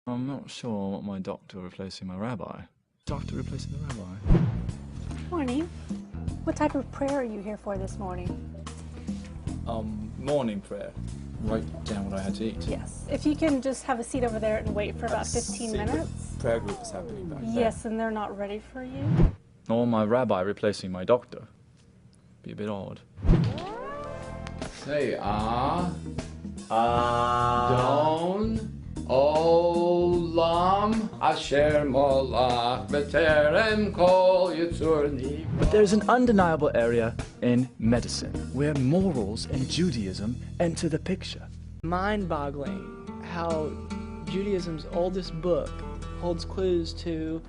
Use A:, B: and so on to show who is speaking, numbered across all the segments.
A: I'm not sure what my doctor replacing my rabbi. Doctor replacing the rabbi.
B: Morning. What type of prayer are you here for this morning?
A: Morning prayer. Write down what I had to eat.
B: Yes. If you can just have a seat over there and wait for about 15 minutes.
A: Prayer group is happening back there.
B: Yes, and they're not ready for you.
A: Or my rabbi replacing my doctor. Be a bit odd.
C: Say Adon Olam Asher Molach B'terem Kol Yitzurni.
A: But there's an undeniable area in medicine where morals and Judaism enter the picture.
D: Mind-boggling how Judaism's oldest book holds clues to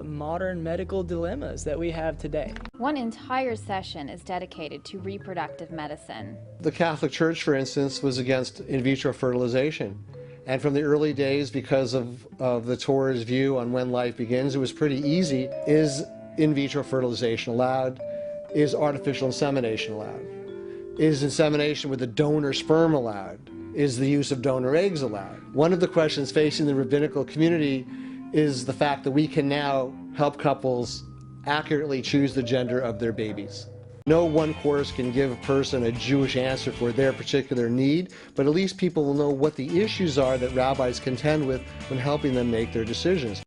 D: modern medical dilemmas that we have today.
E: One entire session is dedicated to reproductive medicine.
F: The Catholic Church, for instance, was against in vitro fertilization. And from the early days, because of the Torah's view on when life begins, it was pretty easy. Is in vitro fertilization allowed? Is artificial insemination allowed? Is insemination with a donor sperm allowed? Is the use of donor eggs allowed? One of the questions facing the rabbinical community is the fact that we can now help couples accurately choose the gender of their babies. No one course can give a person a Jewish answer for their particular need, but at least people will know what the issues are that rabbis contend with when helping them make their decisions.